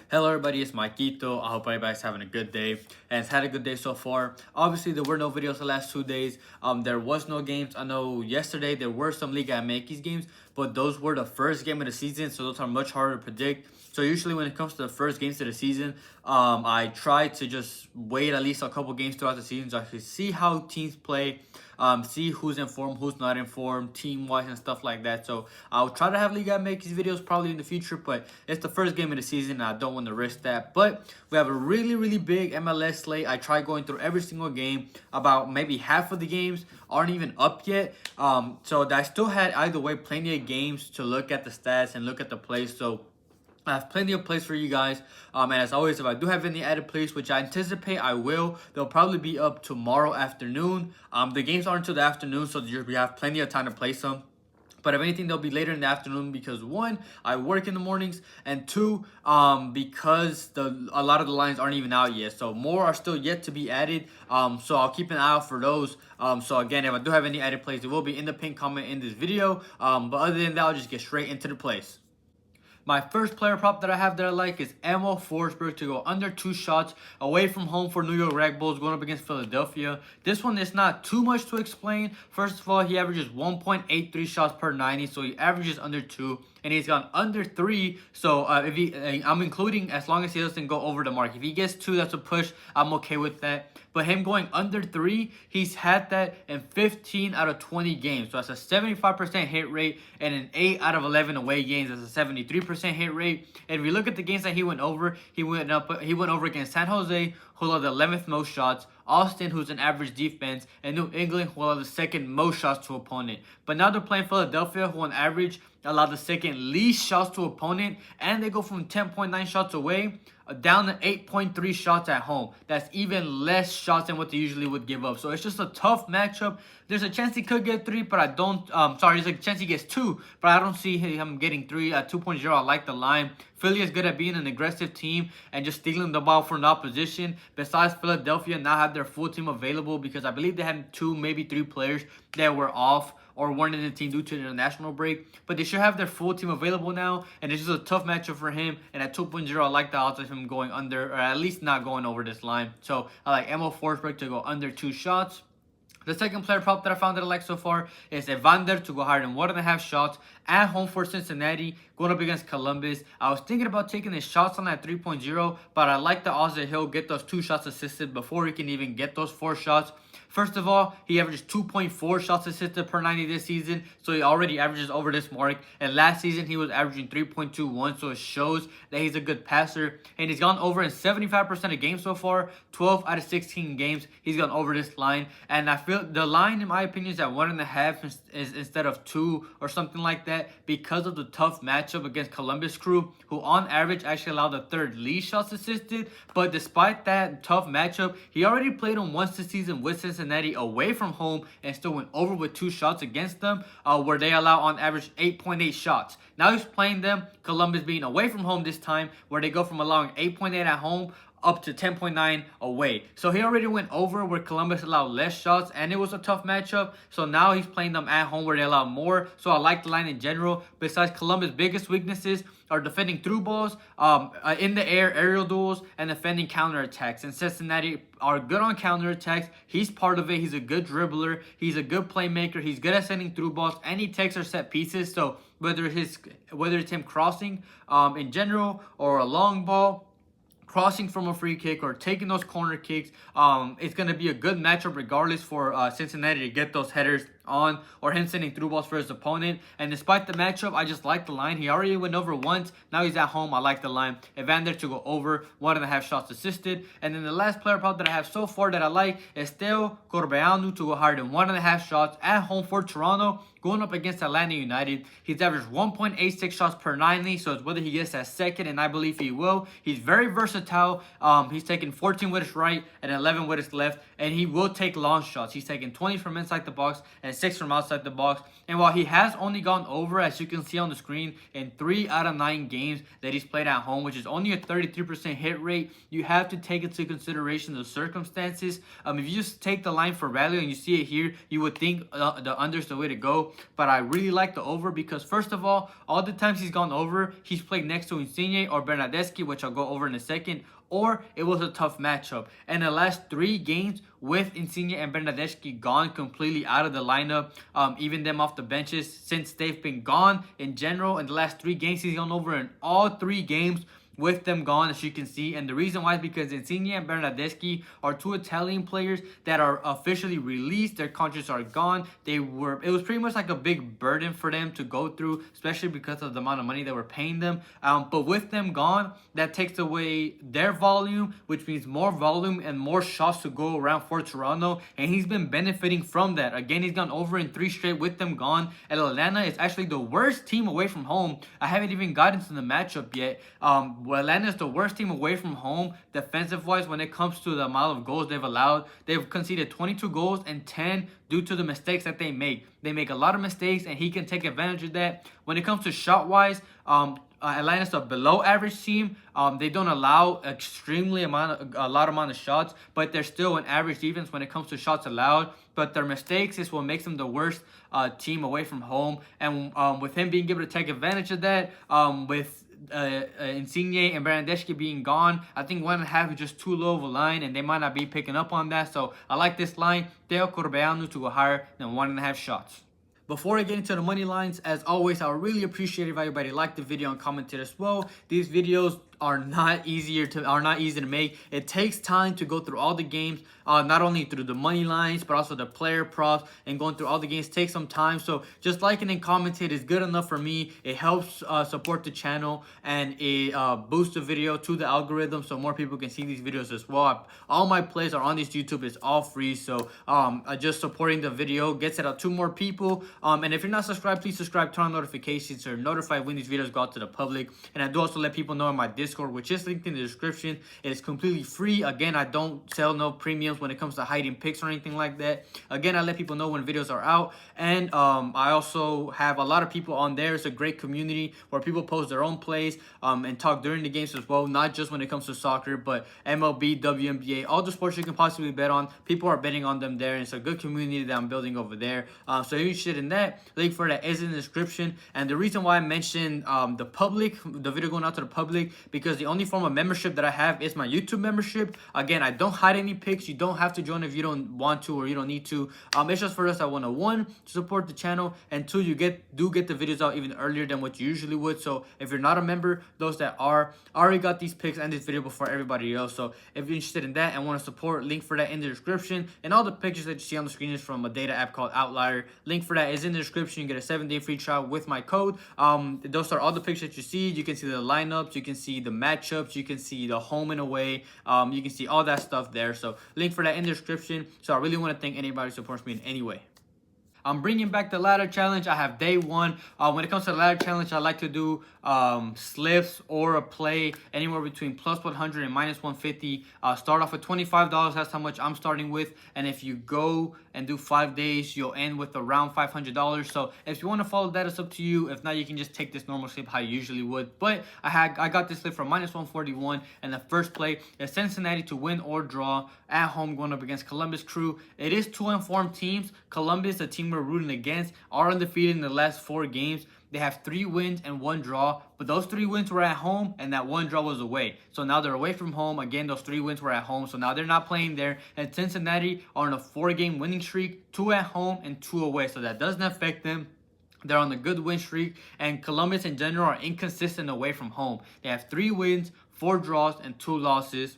Hello everybody, it's Maikito. I hope everybody's having a good day and it's had a good day so far. Obviously, there were no videos the last 2 days. There was no games. I know yesterday there were some Liga MX games, but those were the first game of the season, so those are much harder to predict. So usually when it comes to the first games of the season, I try to just wait at least a couple games throughout the season so I can see how teams play, see who's in form, who's not in form, team-wise and stuff like that. So I'll try to have Liga MX videos probably in the future, but it's the first game of the season and I don't want to risk that. But we have a really big MLS slate. I try going through every single game. About maybe half of the games aren't even up yet. So I still had either way plenty of games to look at the stats and look at the plays. So I have plenty of plays for you guys. And as always, if I do have any added plays, which I anticipate I will, they'll probably be up tomorrow afternoon. The games aren't until the afternoon, so we have plenty of time to play some. But if anything, they'll be later in the afternoon because one, I work in the mornings, and two, because a lot of the lines aren't even out yet. So more are still yet to be added. So I'll keep an eye out for those. So again, if I do have any added plays, it will be in the pinned comment in this video. But other than that, I'll just get straight into the plays. My first player prop that I have that I like is Emil Forsberg to go under 2 shots away from home for New York Red Bulls going up against Philadelphia. This one is not too much to explain. First of all, he averages 1.83 shots per 90, so he averages under 2. And he's gone under 3, so I'm including as long as he doesn't go over the mark. If he gets 2, that's a push. I'm okay with that. But him going under 3, he's had that in 15 out of 20 games. So that's a 75% hit rate, and in 8 out of 11 away games, that's a 73% hit rate. And if you look at the games that he went over over against San Jose, who allowed the 11th most shots, Austin, who's an average defense, and New England, who allowed the second most shots to opponent. But now they're playing Philadelphia, who on average allowed the second least shots to opponent, and they go from 10.9 shots away down to 8.3 shots at home. That's even less shots than what they usually would give up. So it's just a tough matchup. There's a chance he could get 3, but I don't. There's a chance he gets 2, but I don't see him getting 3 at 2.0. I like the line. Philly is good at being an aggressive team and just stealing the ball from the opposition. Besides, Philadelphia now have their full team available because I believe they had 2, maybe 3 players that were off or weren't in the team due to the international break. But they should have their full team available now, and it's just a tough matchup for him. And at 2.0, I like the odds of him going under, or at least not going over this line. So I like Emil Forsberg to go under 2 shots. The second player prop that I found that I like so far is Evander to go higher than 1.5 shots at home for Cincinnati, going up against Columbus. I was thinking about taking his shots on that 3.0, but I like the odds that he'll get those 2 shots assisted before he can even get those 4 shots. First of all, he averages 2.4 shots assisted per 90 this season, so he already averages over this mark. And last season, he was averaging 3.21, so it shows that he's a good passer. And he's gone over in 75% of games so far. 12 out of 16 games, he's gone over this line. And I feel the line, in my opinion, is at 1.5 is instead of 2 or something like that because of the tough matchup against Columbus Crew, who on average actually allowed the 3rd least shots assisted. But despite that tough matchup, he already played them once this season with Cincinnati away from home and still went over with 2 shots against them, where they allow on average 8.8 shots. Now he's playing them, Columbus being away from home this time, where they go from allowing 8.8 at home up to 10.9 away. So he already went over where Columbus allowed less shots, and it was a tough matchup. So now he's playing them at home where they allow more. So I like the line in general. Besides, Columbus' biggest weaknesses are defending through balls, in the air, aerial duels, and defending counterattacks. And Cincinnati are good on counterattacks. He's part of it. He's a good dribbler. He's a good playmaker. He's good at sending through balls, and he takes our set pieces. So whether it's him crossing in general or a long ball, crossing from a free kick, or taking those corner kicks, it's going to be a good matchup regardless for Cincinnati to get those headers on, or him sending through balls for his opponent. And despite the matchup, I just like the line. He already went over once. Now he's at home. I like the line. Evander to go over 1.5 shots assisted. And then the last player prop that I have so far that I like is Teo Corbeanu to go higher than 1.5 shots at home for Toronto, going up against Atlanta United. He's averaged 1.86 shots per 90, so it's whether he gets that second, and I believe he will. He's very versatile. He's taking 14 with his right and 11 with his left, and he will take long shots. He's taking 20 from inside the box and 6 from outside the box. And while he has only gone over, as you can see on the screen, in 3 out of 9 games that he's played at home, which is only a 33% hit rate, you have to take into consideration the circumstances. If you just take the line for value and you see it here, you would think the under is the way to go. But I really like the over because, first of all the times he's gone over, he's played next to Insigne or Bernardeschi, which I'll go over in a second, or it was a tough matchup. And the last 3 games with Insigne and Bernardeschi gone completely out of the lineup, even them off the benches, since they've been gone in general, in the last 3 games, he's gone over in all 3 games with them gone, as you can see. And the reason why is because Insigne and Bernardeschi are 2 Italian players that are officially released. Their contracts are gone. It was pretty much like a big burden for them to go through, especially because of the amount of money they were paying them. But with them gone, that takes away their volume, which means more volume and more shots to go around for Toronto. And he's been benefiting from that. Again, he's gone over in 3 straight with them gone. And Atlanta is actually the worst team away from home. I haven't even gotten to the matchup yet. Atlanta is the worst team away from home defensive-wise when it comes to the amount of goals they've allowed. They've conceded 22 goals and 10 due to the mistakes that they make. They make a lot of mistakes, and he can take advantage of that. When it comes to shot-wise, Atlanta's a below-average team. They don't allow a lot amount of shots, but they're still an average defense when it comes to shots allowed. But their mistakes is what makes them the worst team away from home. And with him being able to take advantage of that, with Insigne and Bernardeschi being gone, I think 1.5 is just too low of a line, and they might not be picking up on that. So I like this line, Theo Corbeanu, to go higher than 1.5 shots. Before I get into the money lines, as always, I would really appreciate if everybody liked the video and commented as well. These videos are not easy to make. It takes time to go through all the games, not only through the money lines, but also the player props, and going through all the games takes some time. So just liking and commenting is good enough for me. It helps support the channel, and it boosts the video to the algorithm so more people can see these videos as well. All my plays are on this YouTube. It's all free. So just supporting the video gets it out to more people. And if you're not subscribed, please subscribe, turn on notifications, so you're notified when these videos go out to the public. And I do also let people know in my Discord, which is linked in the description. It is completely free. Again, I don't sell no premiums when it comes to hiding picks or anything like that. Again, I let people know when videos are out. And I also have a lot of people on there. It's a great community where people post their own plays and talk during the games as well, not just when it comes to soccer, but MLB, WNBA, all the sports you can possibly bet on. People are betting on them there, and it's a good community that I'm building over there. So if you're interested in that, link for that is in the description. And the reason why I mentioned the video going out to the public, because the only form of membership that I have is my YouTube membership. Again, I don't hide any picks. You don't have to join if you don't want to or you don't need to. It's just for us. I want to, 1, to support the channel, and 2, you do get the videos out even earlier than what you usually would. So if you're not a member, those that are, I already got these picks and this video before everybody else. So if you're interested in that and want to support, link for that in the description. And all the pictures that you see on the screen is from a data app called Outlier. Link for that is in the description. You get a 7-day free trial with my code. Those are all the pictures that you see. You can see the lineups, you can see the matchups, you can see the home and away, you can see all that stuff there. So link for that in the description. So I really want to thank anybody who supports me in any way. I'm bringing back the ladder challenge. I have day 1. When it comes to the ladder challenge, I like to do slips or a play anywhere between plus 100 and minus 150. Start off with $25. That's how much I'm starting with. And if you go and do 5 days, you'll end with around $500. So if you want to follow that, it's up to you. If not, you can just take this normal slip how you usually would. But I got this slip for minus 141. And the first play is Cincinnati to win or draw at home going up against Columbus Crew. It is 2 informed teams. Columbus, the team we're rooting against, are undefeated in the last 4 games. They have 3 wins and 1 draw, but those 3 wins were at home and that 1 draw was away. So now they're away from home. Again, those 3 wins were at home, so now they're not playing there. And Cincinnati are on a 4-game winning streak, 2 at home and 2 away, so that doesn't affect them. They're on a good win streak, and Columbus in general are inconsistent away from home. They have 3 wins, 4 draws, and 2 losses.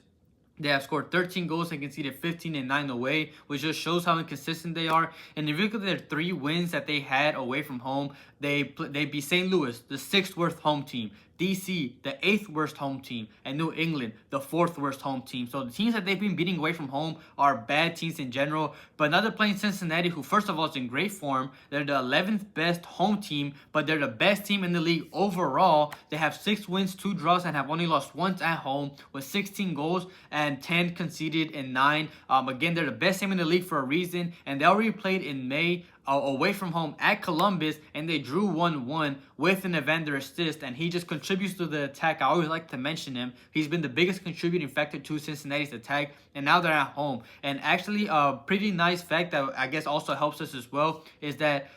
They have scored 13 goals and conceded 15 and 9 away, which just shows how inconsistent they are. And if you look at their 3 wins that they had away from home, they beat St. Louis, the 6th worst home team, DC, the 8th worst home team, and New England, the 4th worst home team. So the teams that they've been beating away from home are bad teams in general. But now they're playing Cincinnati, who first of all is in great form. They're the 11th best home team, but they're the best team in the league overall. They have 6 wins, 2 draws, and have only lost once at home with 16 goals and 10 conceded and 9. Again, they're the best team in the league for a reason, and they already played in May away from home at Columbus, and they drew 1-1 with an Evander assist, and he just contributes to the attack. I always like to mention him. He's been the biggest contributing factor to Cincinnati's attack, and now they're at home. And actually, a pretty nice fact that I guess also helps us as well is that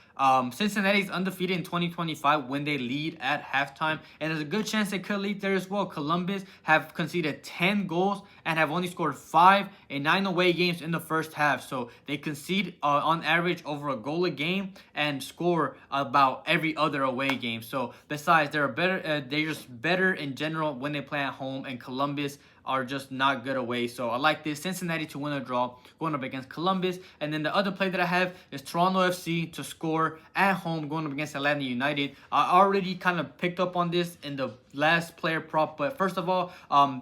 Cincinnati's undefeated in 2025 when they lead at halftime, and there's a good chance they could lead there as well. Columbus have conceded 10 goals and have only scored 5 in 9 away games in the first half. So they concede on average over a goal a game and score about every other away game. So besides, they're just better in general when they play at home, and Columbus are just not good away. So I like this Cincinnati to win a draw going up against Columbus. And then the other play that I have is Toronto FC to score at home going up against Atlanta United. I already kind of picked up on this in the last player prop, but first of all,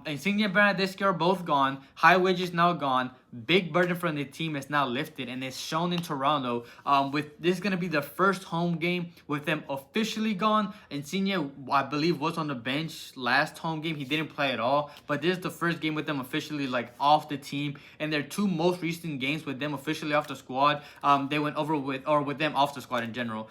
Insigne and Bernadeschi are both gone. High wages now gone. Big burden from the team is now lifted, and it's shown in Toronto. With this is gonna be the first home game with them officially gone. Insigne, I believe, was on the bench last home game. He didn't play at all, but this is the first game with them officially off the team. And their two most recent games with them officially off the squad, they went over with them off the squad in general.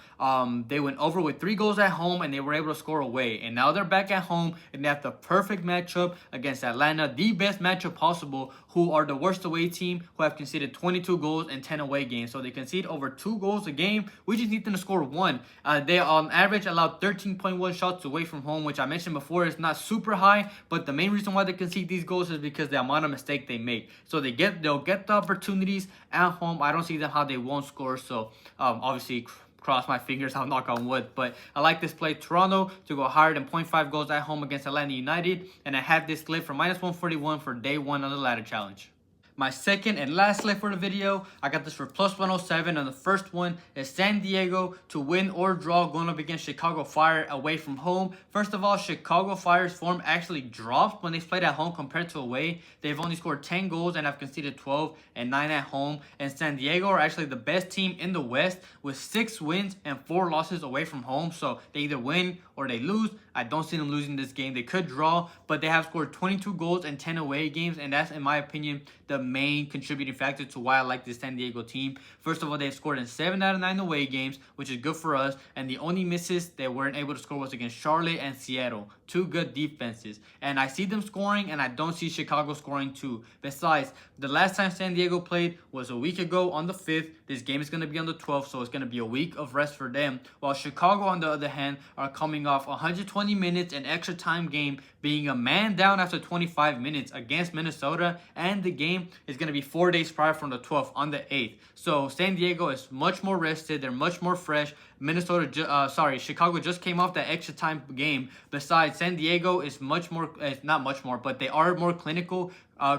They went over with 3 goals at home, and they were able to score away. And now they're back at home, and they have the perfect matchup against Atlanta, the best matchup possible, who are the worst away team, who have conceded 22 goals in 10 away games. So they concede over 2 goals a game. We just need them to score 1. They on average allowed 13.1 shots away from home, which I mentioned before is not super high, but the main reason why they concede these goals is because the amount of mistake they make. So they'll get the opportunities at home. I don't see them how they won't score. So obviously, cross my fingers, I'll knock on wood. But I like this play, Toronto to go higher than 0.5 goals at home against Atlanta United. And I have this slip for -141 for day 1 on the ladder challenge. My second and last slip for the video, I got this for +107, and the first one is San Diego to win or draw going up against Chicago Fire away from home. First of all, Chicago Fire's form actually dropped when they played at home compared to away. They've only scored 10 goals and have conceded 12 and 9 at home. And San Diego are actually the best team in the West with 6 wins and 4 losses away from home. So they either win or they lose. I don't see them losing this game. They could draw, but they have scored 22 goals in 10 away games, and that's, in my opinion, the main contributing factor to why I like this San Diego team. First of all, they've scored in 7 out of 9 away games, which is good for us, and the only misses they weren't able to score was against Charlotte and Seattle. 2 good defenses, and I see them scoring, and I don't see Chicago scoring too. Besides, the last time San Diego played was a week ago on the 5th. This game is going to be on the 12th, so it's going to be a week of rest for them, while Chicago, on the other hand, are coming off 120 minutes and extra time game, being a man down after 25 minutes against Minnesota, and the game is going to be 4 days prior from the 12th on the 8th. So San Diego is much more rested. They're much more fresh. Chicago just came off that extra time game. Besides, San Diego is much more, not much more, but they are more clinical,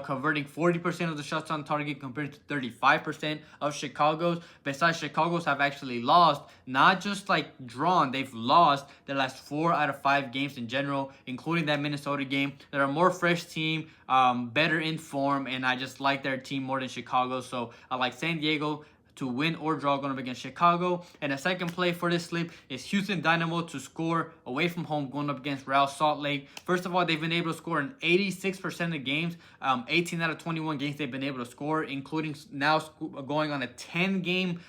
converting 40% of the shots on target compared to 35% of Chicago's. Besides, Chicago's have actually lost, not just drawn, they've lost their last 4 out of 5 games in general, including that Minnesota game. They're a more fresh team, better in form, and I just like their team more than Chicago. So I like San Diego to win or draw going up against Chicago. And the second play for this slip is Houston Dynamo to score away from home going up against Real Salt Lake. First of all, they've been able to score in 86% of games. 18 out of 21 games they've been able to score, including now going on a 10 game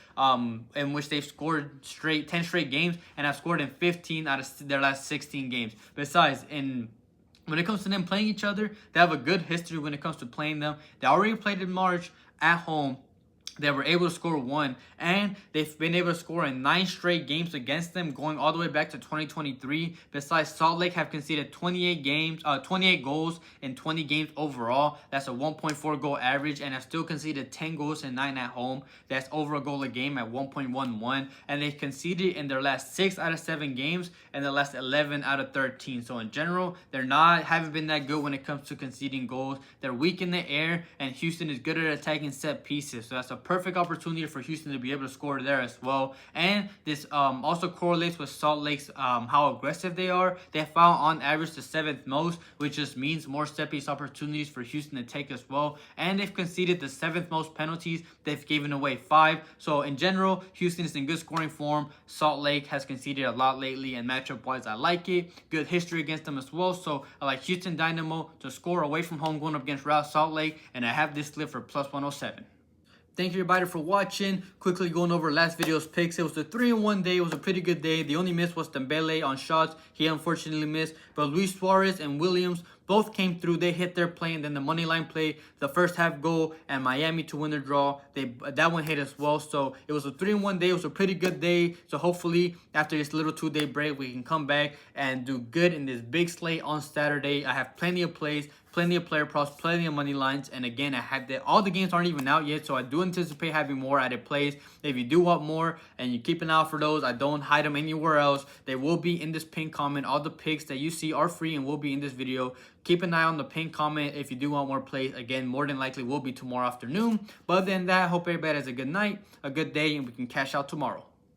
in which they've scored 10 straight games, and have scored in 15 out of their last 16 games. Besides, when it comes to them playing each other, they have a good history when it comes to playing them. They already played in March at home. They were able to score 1, and they've been able to score in 9 straight games against them, going all the way back to 2023. Besides, Salt Lake have conceded 28 goals in 20 games overall. That's a 1.4 goal average, and have still conceded 10 goals and 9 at home. That's over a goal a game at 1.11, and they've conceded in their last 6 out of 7 games and the last 11 out of 13. So in general, haven't been that good when it comes to conceding goals. They're weak in the air, and Houston is good at attacking set pieces. So that's a perfect opportunity for Houston to be able to score there as well. And this also correlates with Salt Lake's how aggressive they are. They found on average the 7th most, which just means more set piece opportunities for Houston to take as well. And they've conceded the 7th most penalties. They've given away 5. So in general, Houston is in good scoring form. Salt Lake has conceded a lot lately, and matchup wise, I like it. Good history against them as well. So I like Houston Dynamo to score away from home going up against Real Salt Lake, and I have this slip for +107. Thank you everybody for watching. Quickly going over last video's picks. It was a 3-1 day. It was a pretty good day. The only miss was Dembele on shots. He unfortunately missed. But Luis Suarez and Williams both came through. They hit their play, and then the money line play, the first half goal, and Miami to win the draw. That one hit as well. So it was a 3-1 day. It was a pretty good day. So hopefully after this little 2-day break, we can come back and do good in this big slate on Saturday. I have plenty of plays, plenty of player props, plenty of money lines, and again, all the games aren't even out yet, so I do anticipate having more added plays. If you do want more and you keep an eye out for those, I don't hide them anywhere else. They will be in this pinned comment. All the picks that you see are free and will be in this video. Keep an eye on the pinned comment if you do want more plays. Again, more than likely will be tomorrow afternoon. But other than that, I hope everybody has a good night, a good day, and we can cash out tomorrow.